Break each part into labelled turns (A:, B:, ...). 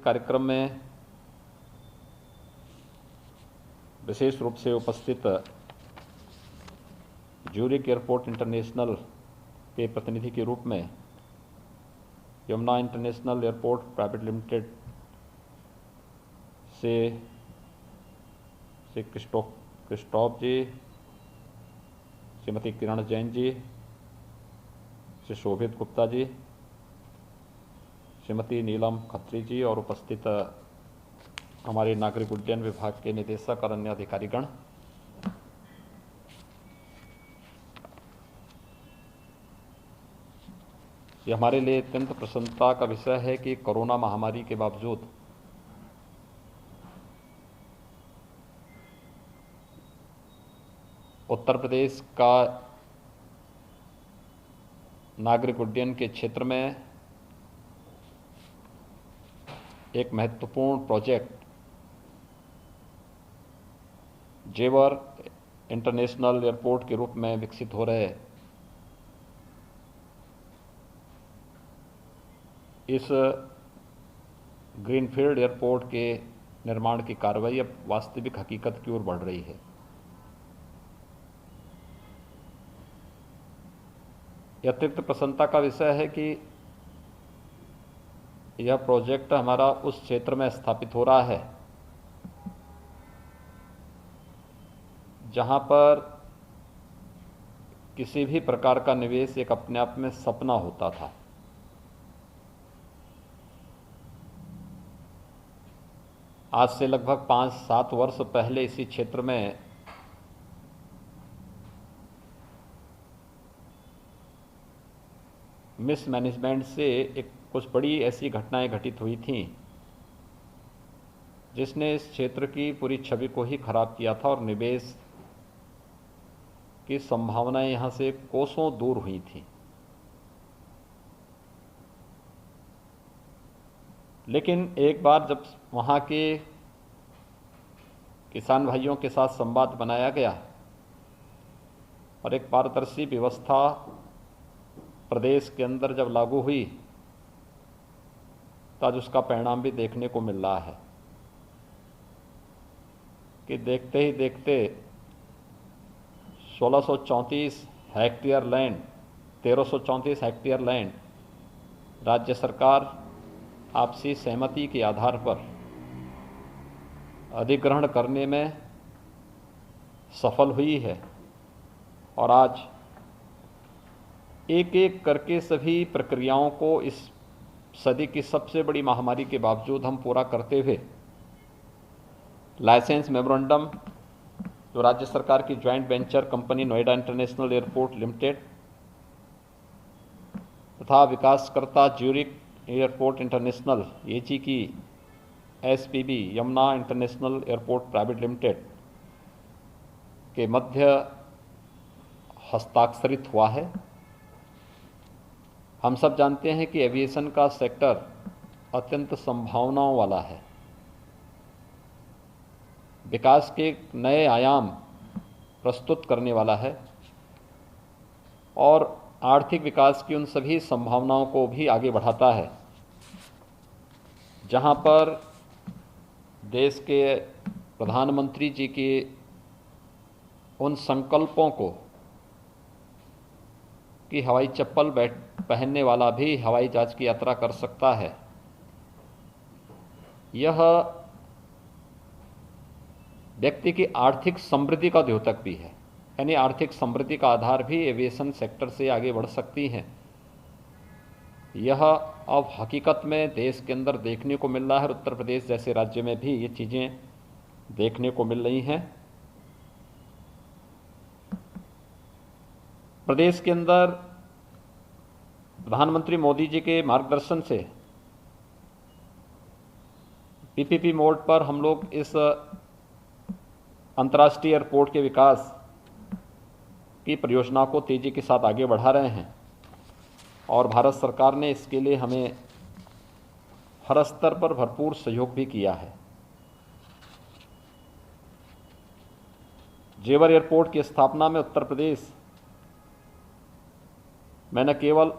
A: कार्यक्रम में विशेष रूप से उपस्थित ज्यूरिक एयरपोर्ट इंटरनेशनल के प्रतिनिधि के रूप में Yamuna international airport private limited से क्रिस्टोफ जी, श्रीमती किरण जैन जी, श्री शोभित गुप्ता जी, श्रीमती नीलम खत्री जी और उपस्थित हमारे नागरिक उड्डयन विभाग के निदेशक और अन्य अधिकारीगण, ये हमारे लिए अत्यंत प्रसन्नता का विषय है कि कोरोना महामारी के बावजूद उत्तर प्रदेश का नागरिक उड्डयन के क्षेत्र में एक महत्वपूर्ण प्रोजेक्ट जेवर इंटरनेशनल एयरपोर्ट के रूप में विकसित हो रहे इस ग्रीनफील्ड एयरपोर्ट के निर्माण की कार्रवाई अब वास्तविक हकीकत की ओर बढ़ रही है। यह अतिरिक्त प्रसन्नता का विषय है कि यह प्रोजेक्ट हमारा उस क्षेत्र में स्थापित हो रहा है जहां पर किसी भी प्रकार का निवेश एक अपने आप में सपना होता था। आज से लगभग 5-7 वर्ष पहले इसी क्षेत्र में मिसमैनेजमेंट से कुछ बड़ी ऐसी घटनाएं घटित हुई थीं जिसने इस क्षेत्र की पूरी छवि को ही खराब किया था और निवेश की संभावनाएं यहां से कोसों दूर हुई थी। लेकिन एक बार जब वहां के किसान भाइयों के साथ संवाद बनाया गया और एक पारदर्शी व्यवस्था प्रदेश के अंदर जब लागू हुई तो आज उसका परिणाम भी देखने को मिल रहा है कि देखते ही देखते 1634 हेक्टेयर लैंड 1334 हेक्टेयर लैंड राज्य सरकार आपसी सहमति के आधार पर अधिग्रहण करने में सफल हुई है और आज एक एक करके सभी प्रक्रियाओं को इस सदी की सबसे बड़ी महामारी के बावजूद हम पूरा करते हुए लाइसेंस मेमोरेंडम जो राज्य सरकार की joint venture company Noida international airport limited तथा विकासकर्ता ज्यूरिक एयरपोर्ट इंटरनेशनल एजी की SPB Yamuna international airport private limited के मध्य हस्ताक्षरित हुआ है। हम सब जानते हैं कि एविएशन का सेक्टर अत्यंत संभावनाओं वाला है, विकास के नए आयाम प्रस्तुत करने वाला है और आर्थिक विकास की उन सभी संभावनाओं को भी आगे बढ़ाता है जहां पर देश के प्रधानमंत्री जी के उन संकल्पों को कि हवाई चप्पल पहनने वाला भी हवाई जहाज की यात्रा कर सकता है, यह व्यक्ति की आर्थिक समृद्धि का द्योतक भी है। यानी आर्थिक समृद्धि का आधार भी एविएशन सेक्टर से आगे बढ़ सकती है। यह अब हकीकत में देश के अंदर देखने को मिल रहा है। उत्तर प्रदेश जैसे राज्य में भी ये चीज़ें देखने को मिल रही हैं। प्रदेश के अंदर प्रधानमंत्री मोदी जी के मार्गदर्शन से पीपीपी मोड पर हम लोग इस अंतर्राष्ट्रीय एयरपोर्ट के विकास की परियोजना को तेजी के साथ आगे बढ़ा रहे हैं और भारत सरकार ने इसके लिए हमें हर स्तर पर भरपूर सहयोग भी किया है। जेवर एयरपोर्ट की स्थापना में उत्तर प्रदेश में न केवल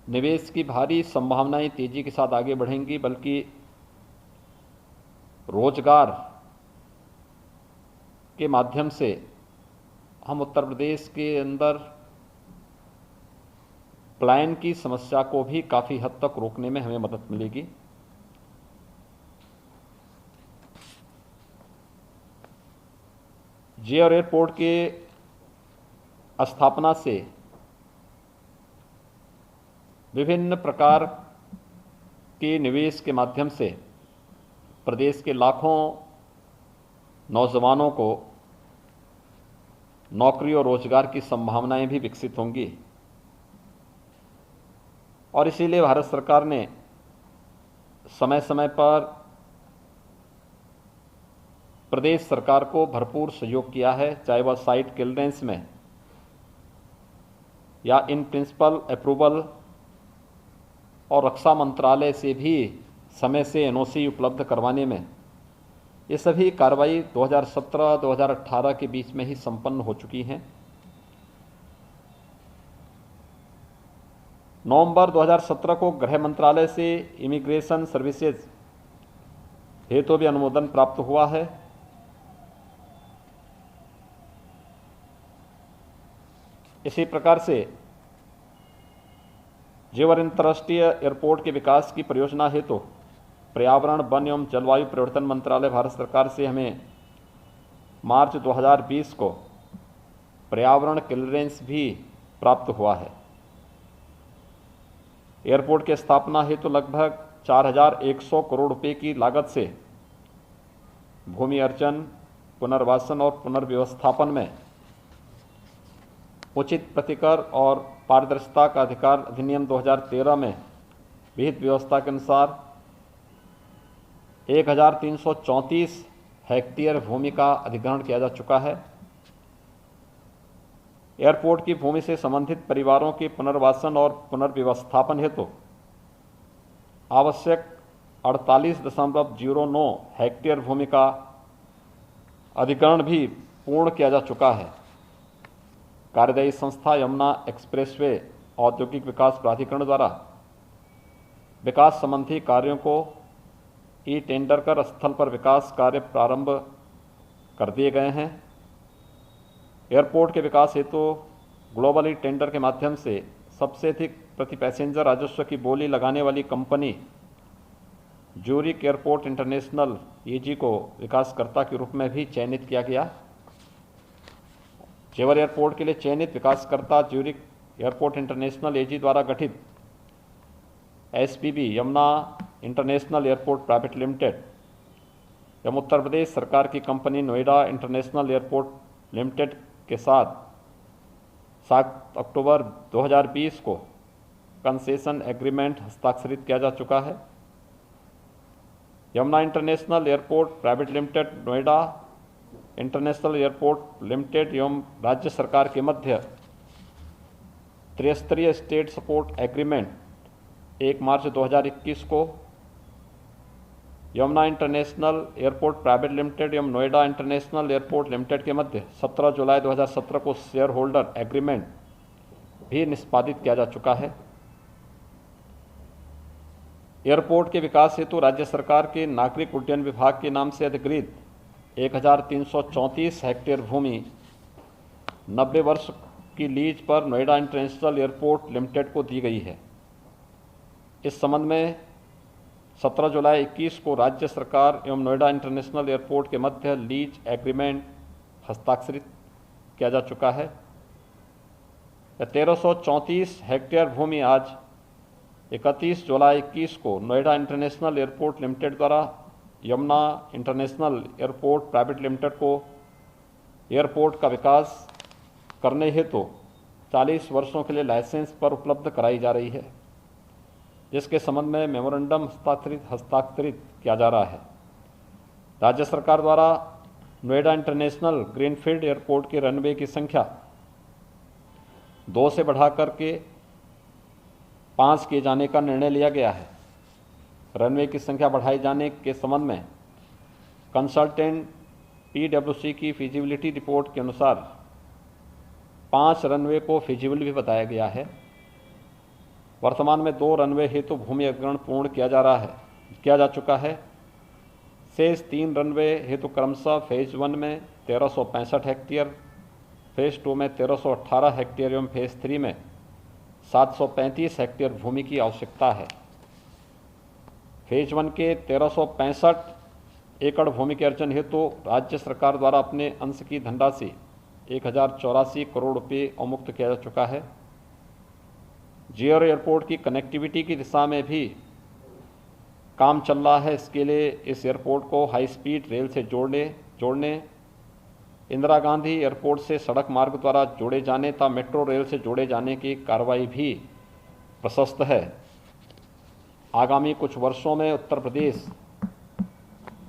A: निवेश की भारी संभावनाएं तेजी के साथ आगे बढ़ेंगी, बल्कि रोजगार के माध्यम से हम उत्तर प्रदेश के अंदर पलायन की समस्या को भी काफ़ी हद तक रोकने में हमें मदद मिलेगी। जेवर एयरपोर्ट के स्थापना से विभिन्न प्रकार के निवेश के माध्यम से प्रदेश के लाखों नौजवानों को नौकरी और रोजगार की संभावनाएं भी विकसित होंगी, और इसीलिए भारत सरकार ने समय समय पर प्रदेश सरकार को भरपूर सहयोग किया है, चाहे वह साइट क्लियरेंस में या इन प्रिंसिपल अप्रूवल, और रक्षा मंत्रालय से भी समय से एनओसी उपलब्ध करवाने में। ये सभी कार्रवाई 2017-2018 के बीच में ही संपन्न हो चुकी हैं। नवंबर 2017 को गृह मंत्रालय से इमिग्रेशन सर्विसेज हेतु भी अनुमोदन प्राप्त हुआ है। इसी प्रकार से जेवर अंतर्राष्ट्रीय एयरपोर्ट के विकास की परियोजना हेतु पर्यावरण, वन एवं जलवायु परिवर्तन मंत्रालय भारत सरकार से हमें मार्च 2020 को पर्यावरण क्लियरेंस भी प्राप्त हुआ है। एयरपोर्ट की स्थापना हेतु लगभग 4100 करोड़ रुपए की लागत से भूमि अर्जन, पुनर्वासन और पुनर्व्यवस्थापन में उचित प्रतिकर और पारदर्शिता का अधिकार अधिनियम 2013 में विहित व्यवस्था के अनुसार 1334 हेक्टेयर भूमि का अधिग्रहण किया जा चुका है। एयरपोर्ट की भूमि से संबंधित परिवारों के पुनर्वासन और पुनर्व्यवस्थापन हेतु आवश्यक 48.09 हेक्टेयर भूमि का अधिग्रहण भी पूर्ण किया जा चुका है। कार्यदायी संस्था यमुना एक्सप्रेसवे औद्योगिक विकास प्राधिकरण द्वारा विकास संबंधी कार्यों को ई टेंडर कर स्थल पर विकास कार्य प्रारंभ कर दिए गए हैं। एयरपोर्ट के विकास हेतु ग्लोबल ई टेंडर के माध्यम से सबसे अधिक प्रति पैसेंजर राजस्व की बोली लगाने वाली कंपनी ज्यूरिक एयरपोर्ट इंटरनेशनल एजी को विकासकर्ता के रूप में भी चयनित किया गया। जेवर एयरपोर्ट के लिए चयनित विकासकर्ता ज्यूरिक एयरपोर्ट इंटरनेशनल एजी द्वारा गठित SPB Yamuna international airport private limited एवं उत्तर प्रदेश सरकार की company Noida international airport limited के साथ 7 अक्टूबर 2020 को कंसेशन एग्रीमेंट हस्ताक्षरित किया जा चुका है। Yamuna international airport private limited, Noida international airport limited एवं राज्य सरकार के मध्य त्रिस्तरीय स्टेट सपोर्ट एग्रीमेंट 1 मार्च 2021 को Yamuna international airport private limited एवं नोएडा इंटरनेशनल एयरपोर्ट लिमिटेड के मध्य 17 जुलाई 2017 को शेयर होल्डर एग्रीमेंट भी निष्पादित किया जा चुका है। एयरपोर्ट के विकास हेतु राज्य सरकार के नागरिक उड्डयन विभाग के नाम से अधिकृत 1334 हेक्टेयर भूमि 90 वर्ष की लीज पर नोएडा इंटरनेशनल एयरपोर्ट लिमिटेड को दी गई है। इस संबंध में 17 जुलाई 21 को राज्य सरकार एवं नोएडा इंटरनेशनल एयरपोर्ट के मध्य लीज एग्रीमेंट हस्ताक्षरित किया जा चुका है। 1334 हेक्टेयर भूमि आज 31 जुलाई 21 को नोएडा इंटरनेशनल एयरपोर्ट लिमिटेड द्वारा Yamuna international airport private limited को एयरपोर्ट का विकास करने हेतु 40 वर्षों के लिए लाइसेंस पर उपलब्ध कराई जा रही है, जिसके संबंध में मेमोरेंडम हस्ताक्षरित किया जा रहा है। राज्य सरकार द्वारा नोएडा इंटरनेशनल ग्रीनफील्ड एयरपोर्ट के रनवे की संख्या 2 से बढ़ाकर के 5 किए जाने का निर्णय लिया गया है। रनवे की संख्या बढ़ाए जाने के संबंध में कंसल्टेंट PwC की फिजिबिलिटी रिपोर्ट के अनुसार 5 रनवे को फिजिबल भी बताया गया है। वर्तमान में 2 रनवे हेतु भूमि अधिग्रहण पूर्ण किया जा चुका है। शेष 3 रनवे हेतु क्रमशः फेज 1 में 1365 हेक्टेयर, फेज 2 में 1318 हेक्टेयर एवं फेज 3 में 735 हेक्टेयर भूमि की आवश्यकता है। फेज 1 के 1365 एकड़ भूमि के अर्जन हेतु राज्य सरकार द्वारा अपने अंश की धनराशि 1084 करोड़ रुपये अवमुक्त किया जा चुका है। जेवर एयरपोर्ट की कनेक्टिविटी की दिशा में भी काम चल रहा है। इसके लिए इस एयरपोर्ट को हाई स्पीड रेल से जोड़ने इंदिरा गांधी एयरपोर्ट से सड़क मार्ग द्वारा जोड़े जाने तथा मेट्रो रेल से जोड़े जाने की कार्रवाई भी प्रशस्त है। आगामी कुछ वर्षों में उत्तर प्रदेश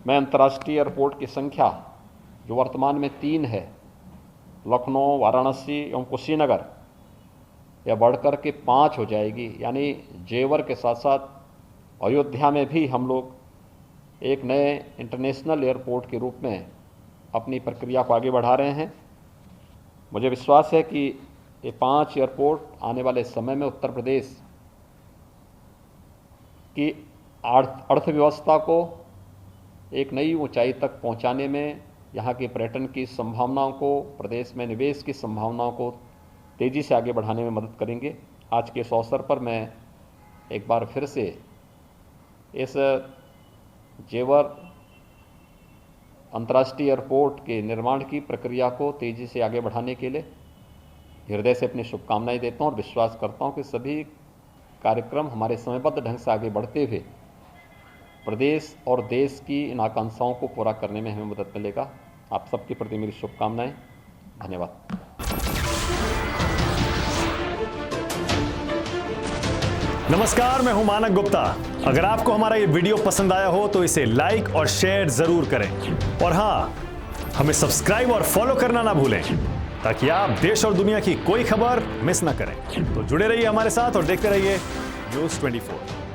A: में अंतर्राष्ट्रीय एयरपोर्ट की संख्या, जो वर्तमान में 3 है, लखनऊ, वाराणसी एवं कुशीनगर, यह बढ़कर के 5 हो जाएगी। यानी जेवर के साथ साथ अयोध्या में भी हम लोग एक नए इंटरनेशनल एयरपोर्ट के रूप में अपनी प्रक्रिया को आगे बढ़ा रहे हैं। मुझे विश्वास है कि ये 5 एयरपोर्ट आने वाले समय में उत्तर प्रदेश की अर्थव्यवस्था को एक नई ऊंचाई तक पहुंचाने में, यहाँ के पर्यटन की संभावनाओं को, प्रदेश में निवेश की संभावनाओं को तेज़ी से आगे बढ़ाने में मदद करेंगे। आज के इस अवसर पर मैं एक बार फिर से इस जेवर अंतर्राष्ट्रीय एयरपोर्ट के निर्माण की प्रक्रिया को तेज़ी से आगे बढ़ाने के लिए हृदय से अपनी शुभकामनाएं देता हूं और विश्वास करता हूं कि सभी कार्यक्रम हमारे समयबद्ध ढंग से आगे बढ़ते हुए प्रदेश और देश की इन आकांक्षाओं को पूरा करने में हमें मदद मिलेगा। आप सबके प्रति मेरी शुभकामनाएं। धन्यवाद।
B: नमस्कार, मैं हूं मानक गुप्ता। अगर आपको हमारा ये वीडियो पसंद आया हो तो इसे लाइक और शेयर जरूर करें, और हां, हमें सब्सक्राइब और फॉलो करना ना भूलें ताकि आप देश और दुनिया की कोई खबर मिस ना करें। तो जुड़े रहिए हमारे साथ और देखते रहिए न्यूज़ 24।